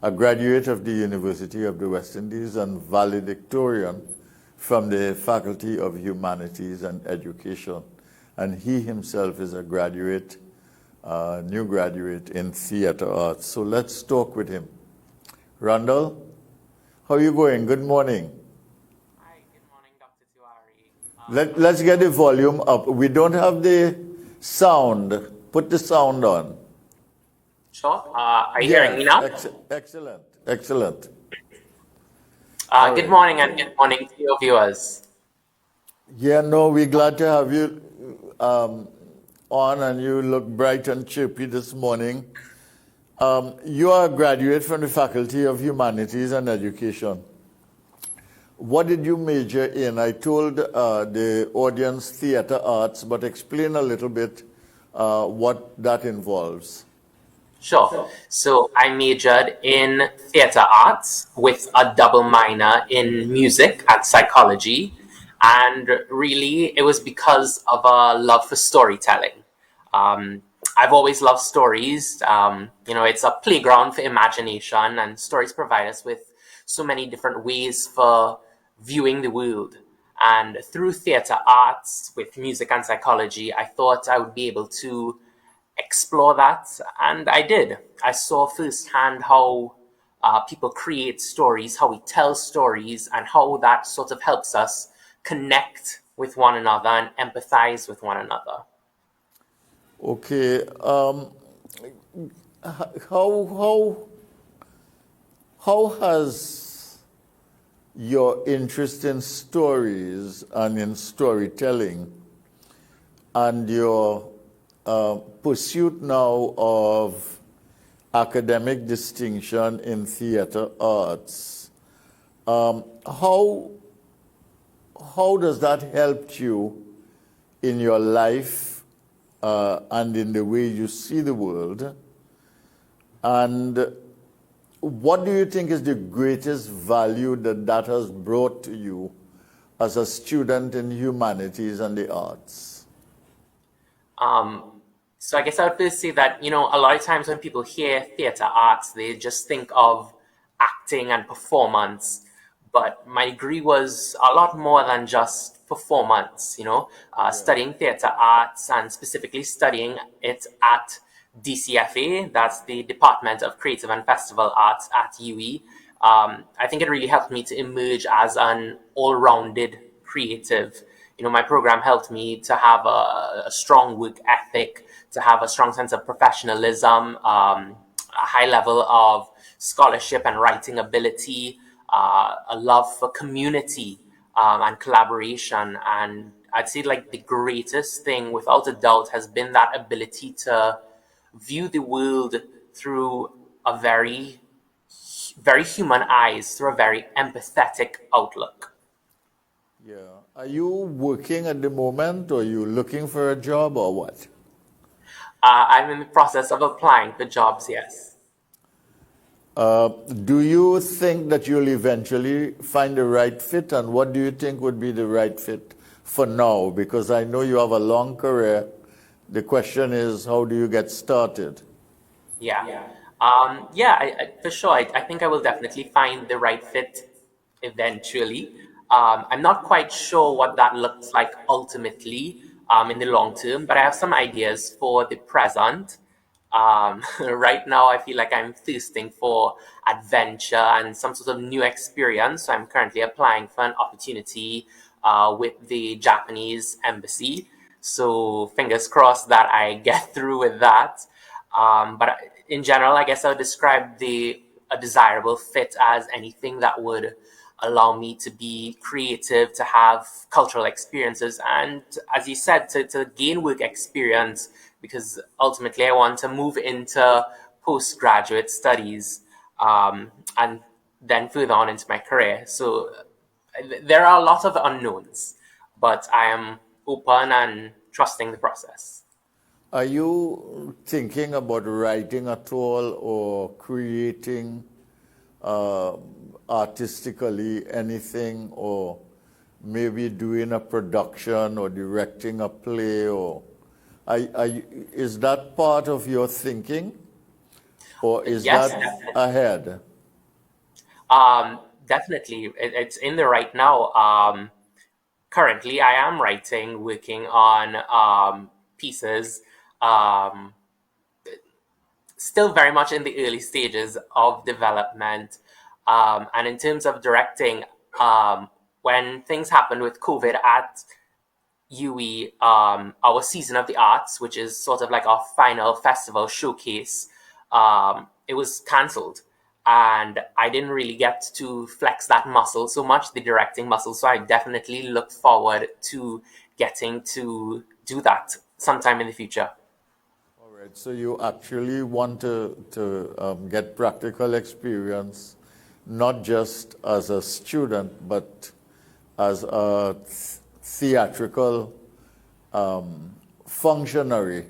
a graduate of the University of the West Indies and valedictorian from the Faculty of Humanities and Education. And he himself is a graduate, new graduate in theater arts. So let's talk with him. Rondell, how are you going? Good morning. Hi, good morning, Dr. Tiwari. Let's get the volume up. We don't have the sound. Put the sound on. Sure. Are you hearing me now? Excellent. Excellent. Good morning and good morning to your viewers. Yeah, no, we're glad to have you on, and you look bright and chirpy this morning. You are a graduate from the Faculty of Humanities and Education. What did you major in? I told the audience theater arts, but explain a little bit what that involves. Sure. So I majored in theater arts with a double minor in music and psychology. And really, it was because of a love for storytelling. I've always loved stories. It's a playground for imagination, and stories provide us with so many different ways for viewing the world. And through theater arts with music and psychology, I thought I would be able to explore that, and I did. I saw firsthand how people create stories, how we tell stories, and how that sort of helps us connect with one another and empathize with one another. Okay. How has your interest in stories and in storytelling and your pursuit now of academic distinction in theater arts, how does that help you in your life and in the way you see the world? And what do you think is the greatest value that has brought to you as a student in humanities and the arts? So I guess I would first say that, a lot of times when people hear theater arts, they just think of acting and performance. But my degree was a lot more than just performance, studying theater arts and specifically studying it at DCFA, that's the Department of Creative and Festival Arts at UWI. I think it really helped me to emerge as an all-rounded creative. My program helped me to have a strong work ethic, to have a strong sense of professionalism, a high level of scholarship and writing ability, a love for community and collaboration. And I'd say the greatest thing, without a doubt, has been that ability to view the world through a very, very human eyes, through a very empathetic outlook. Yeah. Are you working at the moment, or are you looking for a job, or what? I'm in the process of applying for jobs, yes. Do you think that you'll eventually find the right fit, and what do you think would be the right fit for now? Because I know you have a long career. The question is, how do you get started? Yeah. For sure. I think I will definitely find the right fit eventually. I'm not quite sure what that looks like ultimately in the long term, but I have some ideas for the present. Right now, I feel like I'm thirsting for adventure and some sort of new experience. So I'm currently applying for an opportunity with the Japanese embassy. So fingers crossed that I get through with that. But in general, I guess I would describe a desirable fit as anything that would allow me to be creative, to have cultural experiences, and as you said, to gain work experience, because ultimately I want to move into postgraduate studies and then further on into my career. So there are a lot of unknowns, but I am open and trusting the process. Are you thinking about writing at all, or creating artistically anything, or maybe doing a production or directing a play, or is that part of your thinking, or is Yes, that definitely. ahead? Definitely, it's in there right now. Currently, I am writing, working on pieces. Um, Still very much in the early stages of development. And in terms of directing, when things happened with COVID at UE, our Season of the Arts, which is sort of like our final festival showcase, it was cancelled. And I didn't really get to flex that muscle so much, the directing muscle. So I definitely look forward to getting to do that sometime in the future. All right, so you actually want to get practical experience, not just as a student, but as a theatrical functionary,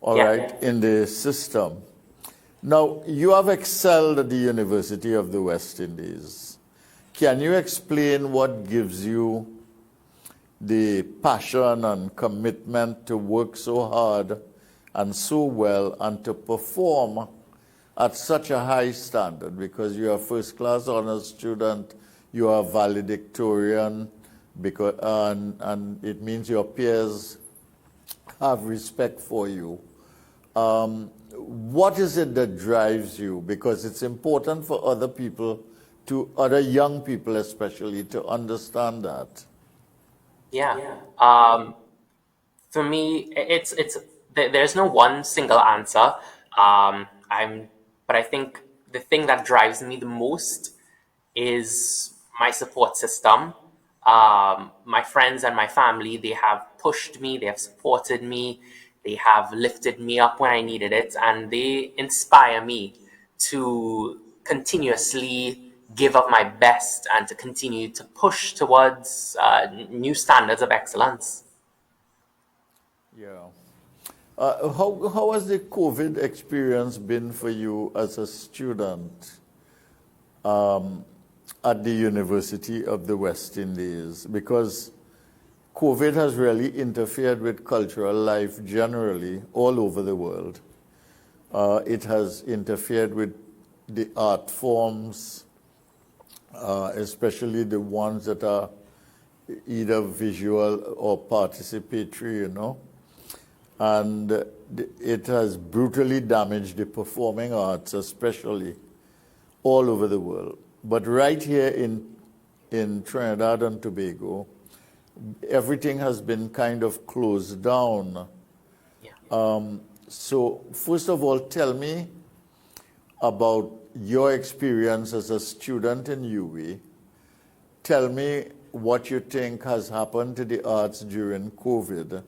all Yeah. right, in the system. Now, you have excelled at the University of the West Indies. Can you explain what gives you the passion and commitment to work so hard and so well and to perform at such a high standard? Because you are a first-class honors student, you are valedictorian, because, and it means your peers have respect for you. What is it that drives you? Because it's important for other people, other young people especially, to understand that. Yeah. For me, there's no one single answer. But I think the thing that drives me the most is my support system. My friends and my family, they have pushed me, they have supported me, they have lifted me up when I needed it, and they inspire me to continuously give of my best and to continue to push towards new standards of excellence. Yeah. How has the COVID experience been for you as a student at the University of the West Indies? Because COVID has really interfered with cultural life generally all over the world. It has interfered with the art forms, especially the ones that are either visual or participatory, you know. And it has brutally damaged the performing arts, especially all over the world. But right here in Trinidad and Tobago, everything has been kind of closed down. Yeah. So first of all, tell me about your experience as a student in UWI. Tell me what you think has happened to the arts during COVID.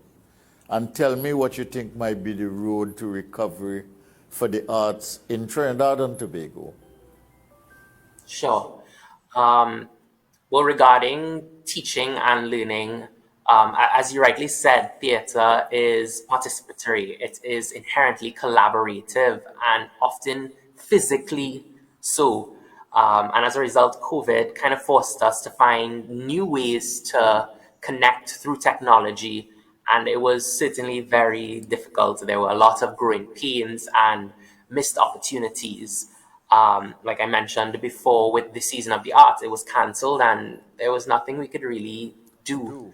And tell me what you think might be the road to recovery for the arts in Trinidad and Tobago. Sure. Well, regarding teaching and learning, as you rightly said, theatre is participatory. It is inherently collaborative and often physically so. And as a result, COVID kind of forced us to find new ways to connect through technology. And it was certainly very difficult. There were a lot of growing pains and missed opportunities. Like I mentioned before, with the Season of the Arts, it was cancelled and there was nothing we could really do.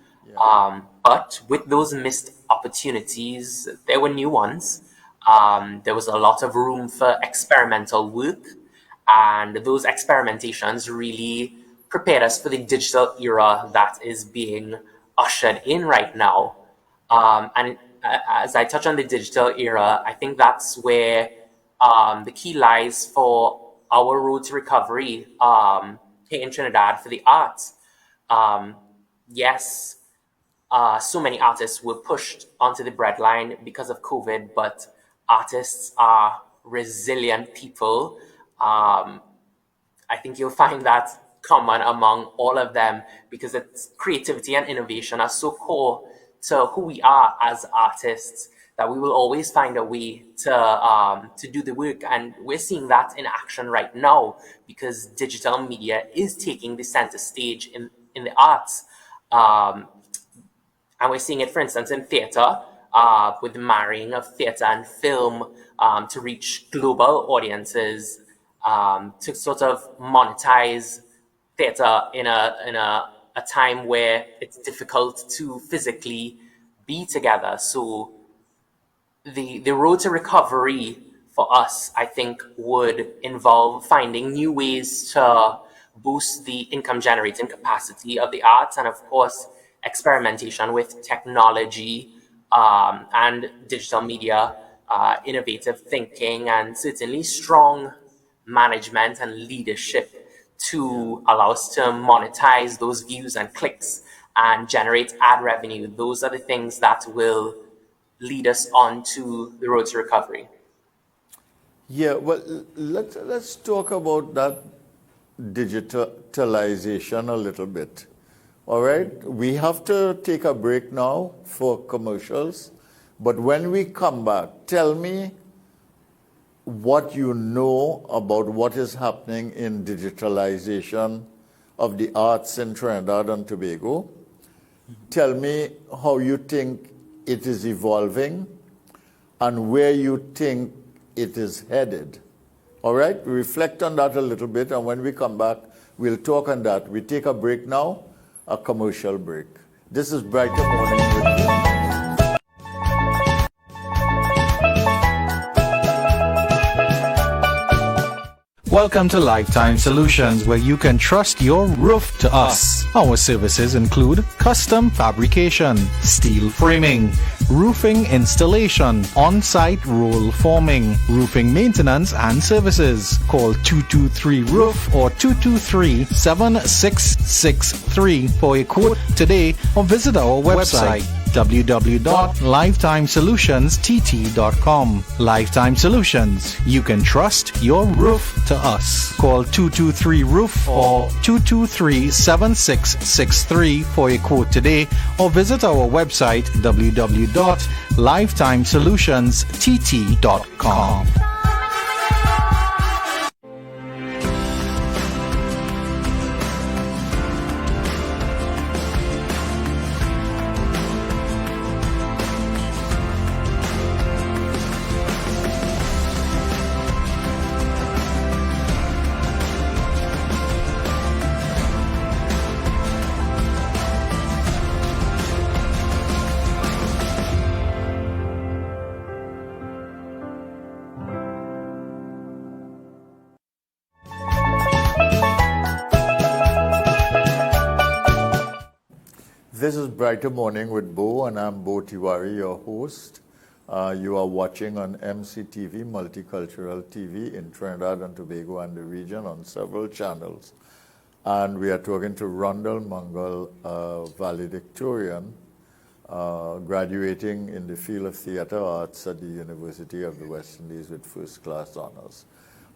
But with those missed opportunities, there were new ones. There was a lot of room for experimental work, and those experimentations really prepared us for the digital era that is being ushered in right now. As I touch on the digital era, I think that's where the key lies for our road to recovery here in Trinidad for the arts. Yes, so many artists were pushed onto the breadline because of COVID, but artists are resilient people. I think you'll find that common among all of them because it's creativity and innovation are so core to who we are as artists that we will always find a way to do the work. And we're seeing that in action right now because digital media is taking the center stage in the arts. And we're seeing it, for instance, in theatre, with the marrying of theatre and film to reach global audiences. to sort of monetize theater in a time where it's difficult to physically be together. So the road to recovery for us, I think, would involve finding new ways to boost the income generating capacity of the arts, and of course, experimentation with technology and digital media, innovative thinking, and certainly strong management and leadership to allow us to monetize those views and clicks and generate ad revenue. Those are the things that will lead us on to the road to recovery. Yeah, well, let's talk about that digitalization a little bit. All right, we have to take a break now for commercials, but when we come back, tell me what you know about what is happening in digitalization of the arts in Trinidad and Tobago. Tell me how you think it is evolving and where you think it is headed. All right, reflect on that a little bit, and when we come back, we'll talk on that. We take a break now, a commercial break. This is Brighter Morning with you. Welcome to Lifetime Solutions, where you can trust your roof to us. Our services include custom fabrication, steel framing, roofing installation, on-site roll forming, roofing maintenance and services. Call 223-ROOF or 223-7663 for a quote today, or visit our website www.lifetimesolutionstt.com. Lifetime Solutions. You can trust your roof to us. Call 223-ROOF or 223-7663 for a quote today, or visit our website www.lifetimesolutionstt.com. This is Brighter Morning with Bo, and I'm Bo Tiwari, your host. You are watching on MCTV, Multicultural TV, in Trinidad and Tobago and the region on several channels. And we are talking to Rondell Mungal, Valedictorian, graduating in the field of theater arts at the University of the West Indies with first-class honors.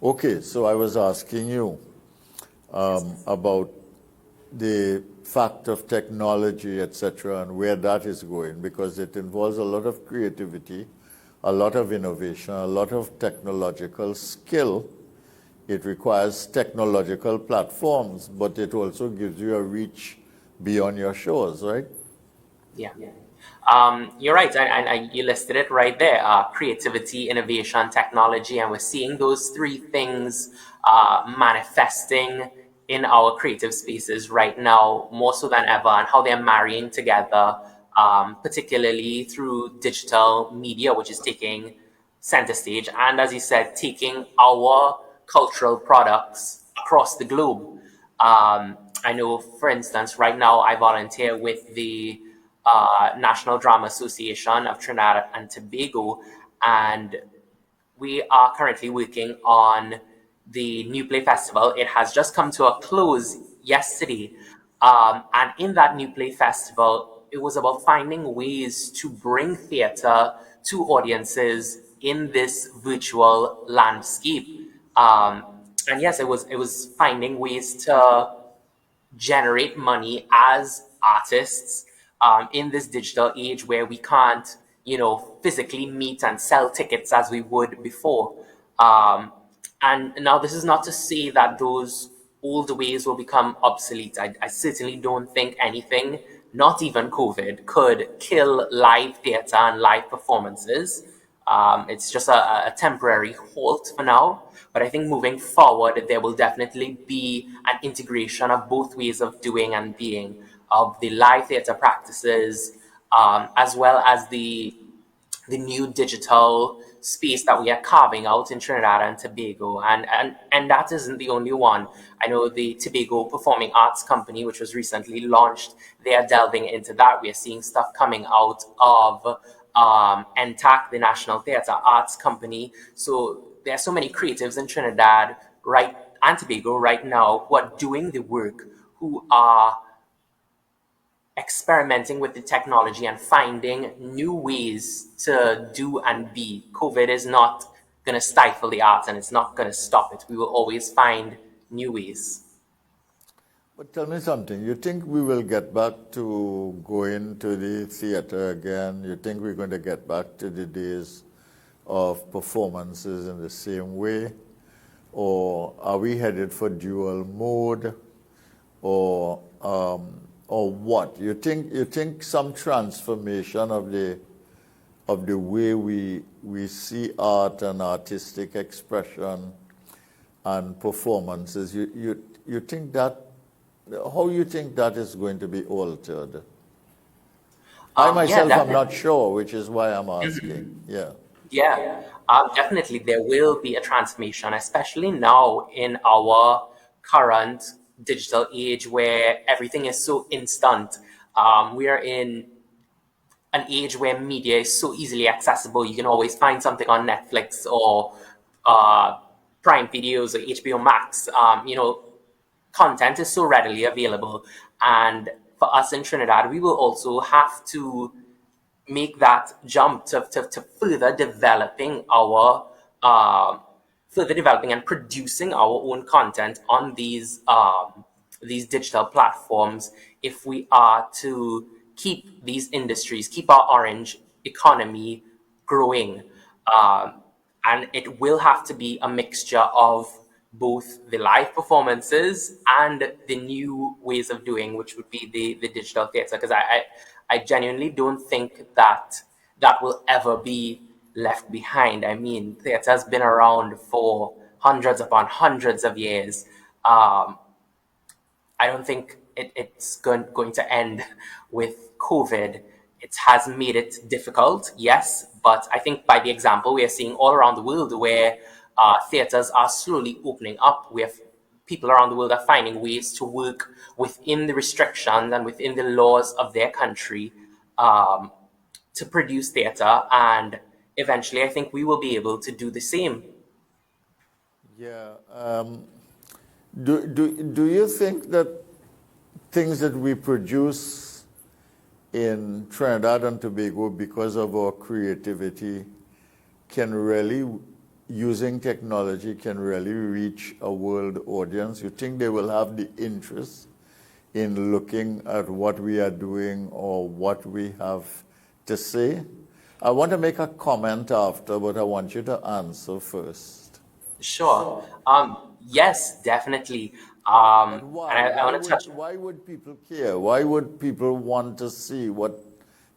Okay, so I was asking you about the fact of technology, etc., and where that is going, because it involves a lot of creativity, a lot of innovation, a lot of technological skill. It requires technological platforms, but it also gives you a reach beyond your shores, right? Yeah. You're right, and you listed it right there. Creativity, innovation, technology, and we're seeing those three things manifesting in our creative spaces right now, more so than ever, and how they're marrying together, particularly through digital media, which is taking center stage, and as you said, taking our cultural products across the globe. I know, for instance, right now I volunteer with the National Drama Association of Trinidad and Tobago, and we are currently working on the New Play Festival. It has just come to a close yesterday. And in that New Play Festival, it was about finding ways to bring theater to audiences in this virtual landscape. And yes, it was finding ways to generate money as artists in this digital age where we can't, physically meet and sell tickets as we would before. And now this is not to say that those old ways will become obsolete. I certainly don't think anything, not even COVID, could kill live theater and live performances. It's just a temporary halt for now. But I think moving forward, there will definitely be an integration of both ways of doing and being, of the live theatre practices, as well as the new digital space that we are carving out in Trinidad and Tobago. And that isn't the only one. I know the Tobago Performing Arts Company, which was recently launched, they are delving into that. We are seeing stuff coming out of NTAC, the National Theatre Arts Company. So there are so many creatives in Trinidad and Tobago right now who are doing the work, who are experimenting with the technology and finding new ways to do and be. COVID is not going to stifle the arts, and it's not going to stop it. We will always find new ways. But tell me something. You think we will get back to going to the theater again? You think we're going to get back to the days of performances in the same way? Or are we headed for dual mode? Or what? You think some transformation of the way we see art and artistic expression and performances, you think that, how you think that is going to be altered? I myself am not sure, which is why I'm asking. Yeah, definitely there will be a transformation, especially now in our current digital age where everything is so instant. We are in an age where media is so easily accessible. You can always find something on Netflix or Prime Videos or HBO Max. Content is so readily available. And for us in Trinidad, we will also have to make that jump to further developing and producing our own content on these digital platforms if we are to keep these industries, keep our orange economy growing. And it will have to be a mixture of both the live performances and the new ways of doing, which would be the digital theatre. Because I genuinely don't think that will ever be left behind. I mean, theatre has been around for hundreds upon hundreds of years. I don't think it's going to end with COVID. It has made it difficult, yes, but I think by the example we are seeing all around the world where theatres are slowly opening up, we have people around the world are finding ways to work within the restrictions and within the laws of their country to produce theatre, and eventually I think we will be able to do the same. Yeah. Do you think that things that we produce in Trinidad and Tobago, because of our creativity, can really, using technology, can really reach a world audience? You think they will have the interest in looking at what we are doing or what we have to say? I want to make a comment after, but I want you to answer first. Sure. Yes, definitely. Why? And I want to touch. Why would people care? Why would people want to see what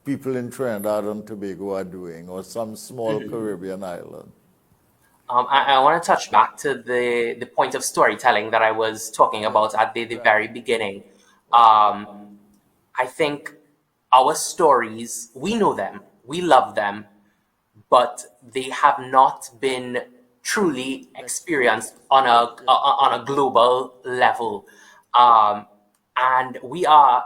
people in Trinidad and Tobago are doing, or some small Caribbean island? I want to touch back to the point of storytelling that I was talking about at the very beginning. I think our stories, we know them, we love them, but they have not been truly experienced on a global level. And we are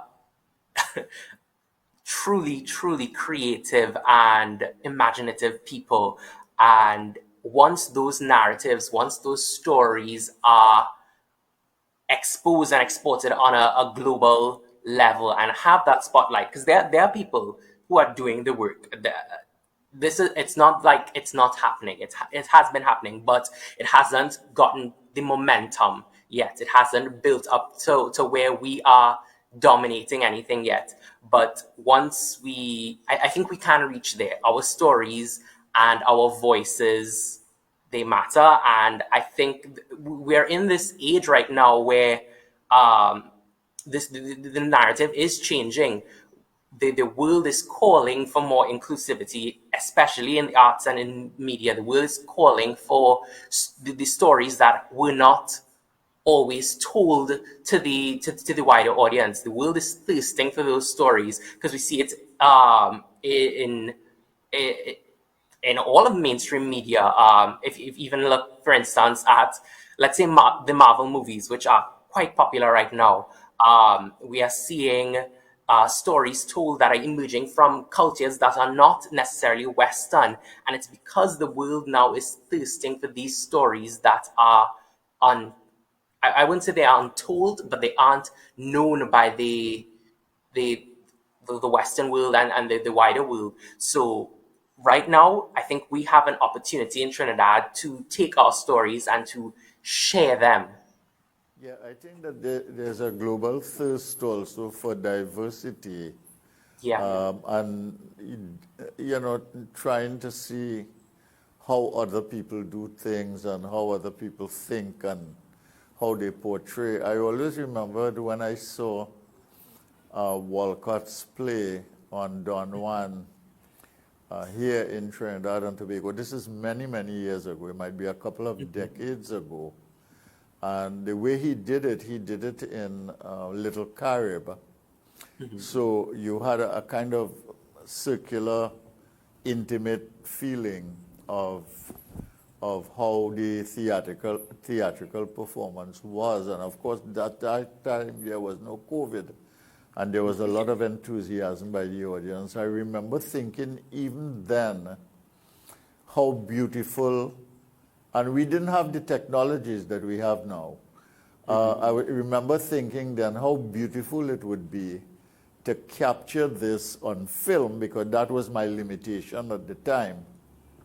truly, truly creative and imaginative people. And once those narratives, once those stories are exposed and exported on a global level and have that spotlight, because there are people who are doing the work. It's not like it's not happening. It has been happening, but it hasn't gotten the momentum yet. It hasn't built up to where we are dominating anything yet. But once I think we can reach there. Our stories and our voices, they matter. And I think we're in this age right now where the narrative is changing. the world is calling for more inclusivity, especially in the arts and in media. The world is calling for the stories that were not always told to the wider audience. The world is thirsting for those stories because we see it in all of mainstream media. If you even look, for instance, at, let's say, the Marvel movies, which are quite popular right now, we are seeing stories told that are emerging from cultures that are not necessarily Western. And it's because the world now is thirsting for these stories that are I wouldn't say they are untold, but they aren't known by the Western world and the wider world. So right now, I think we have an opportunity in Trinidad to take our stories and to share them. Yeah, I think that there's a global thirst also for diversity. Yeah. And, trying to see how other people do things and how other people think and how they portray. I always remembered when I saw Walcott's play on Don Juan here in Trinidad and Tobago. This is many, many years ago. It might be a couple of decades ago. And the way he did it in Little Carib. So you had a kind of circular, intimate feeling of how the theatrical performance was. And of course, that time there was no COVID. And there was a lot of enthusiasm by the audience. I remember thinking even then how beautiful, and we didn't have the technologies that we have now. I remember thinking then how beautiful it would be to capture this on film, because that was my limitation at the time.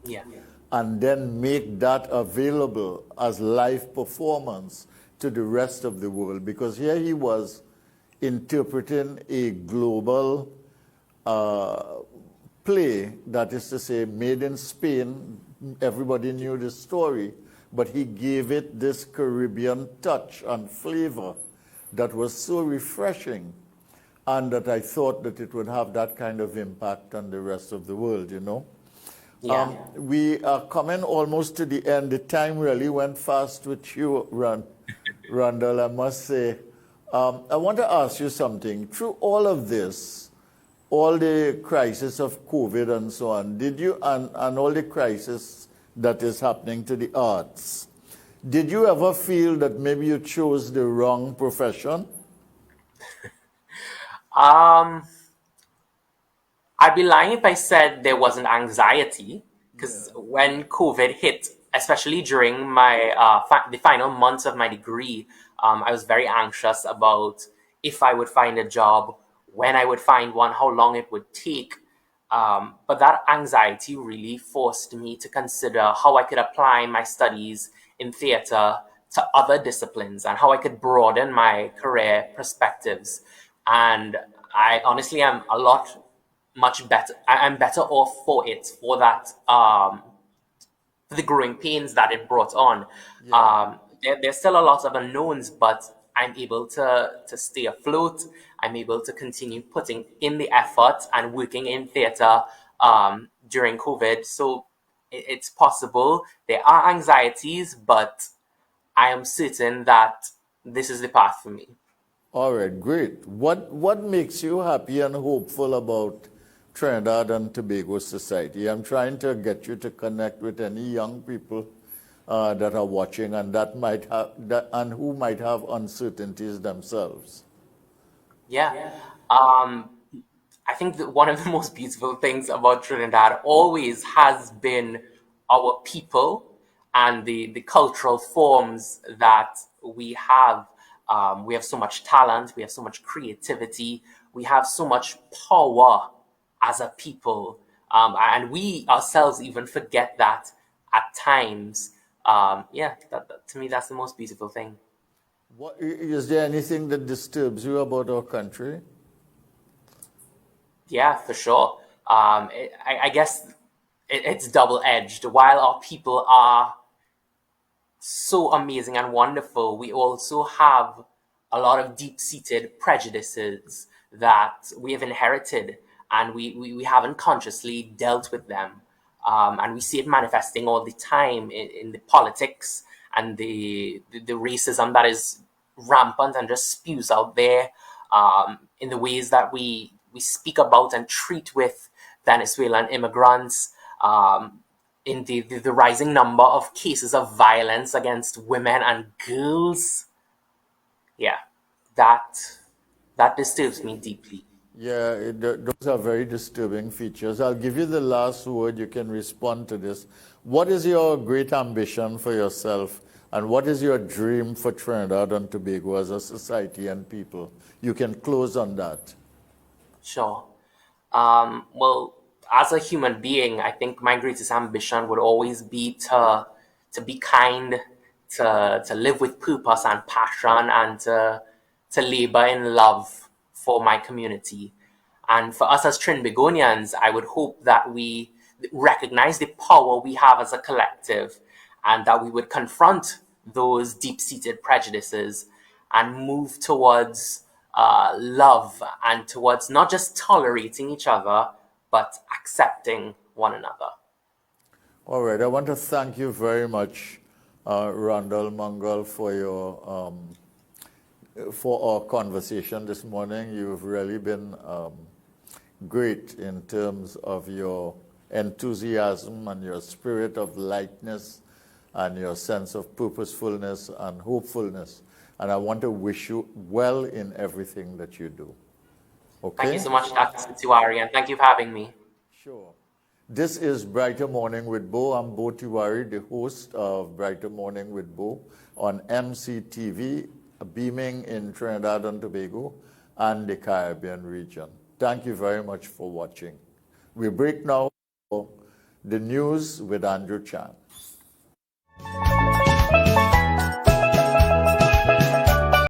Yeah. And then make that available as live performance to the rest of the world. Because here he was interpreting a global play, that is to say, made in Spain. Everybody knew the story, but he gave it this Caribbean touch and flavor that was so refreshing, and that I thought that it would have that kind of impact on the rest of the world, Yeah. We are coming almost to the end. The time really went fast with you, Rondell, I must say. I want to ask you something. Through all of this, all the crisis of COVID and so on, did you, and all the crisis that is happening to the arts, did you ever feel that maybe you chose the wrong profession? I'd be lying if I said there wasn't anxiety, because when COVID hit, especially during my the final months of my degree, I was very anxious about if I would find a job, when I would find one, how long it would take. But that anxiety really forced me to consider how I could apply my studies in theater to other disciplines and how I could broaden my career perspectives. And I honestly am much better. I'm better off for it, for that, for the growing pains that it brought on. Yeah. There's still a lot of unknowns, but I'm able to stay afloat. I'm able to continue putting in the effort and working in theater during COVID. So it's possible. There are anxieties, but I am certain that this is the path for me. All right, great. What makes you happy and hopeful about Trinidad and Tobago society? I'm trying to get you to connect with any young people that are watching and and who might have uncertainties themselves. Yeah. I think that one of the most beautiful things about Trinidad always has been our people and the cultural forms that we have. We have so much talent, we have so much creativity, we have so much power as a people. And we ourselves even forget that at times. To me, that's the most beautiful thing. Is there anything that disturbs you about our country? Yeah, for sure. I guess it's double-edged. While our people are so amazing and wonderful, we also have a lot of deep-seated prejudices that we have inherited, and we haven't consciously dealt with them. And we see it manifesting all the time in the politics and the racism that is rampant and just spews out there, in the ways that we speak about and treat with Venezuelan immigrants, in the rising number of cases of violence against women and girls. Yeah, that disturbs me deeply. Yeah, those are very disturbing features. I'll give you the last word. You can respond to this. What is your great ambition for yourself, and what is your dream for Trinidad and Tobago as a society and people? You can close on that. Sure. Well, as a human being, I think my greatest ambition would always be to be kind, to live with purpose and passion, and to labor in love for my community. And for us as Trinbagonians, I would hope that we recognize the power we have as a collective, and that we would confront those deep-seated prejudices and move towards love, and towards not just tolerating each other, but accepting one another. All right. I want to thank you very much, Rondell Mungal, for our conversation this morning. You've really been great in terms of your enthusiasm and your spirit of lightness and your sense of purposefulness and hopefulness. And I want to wish you well in everything that you do. Okay? Thank you so much, Dr. Tiwari, and thank you for having me. Sure. This is Brighter Morning with Bo. I'm Bo Tiwari, the host of Brighter Morning with Bo on MCTV, beaming in Trinidad and Tobago and the Caribbean region. Thank you very much for watching. We break now for the news with Andrew Chan.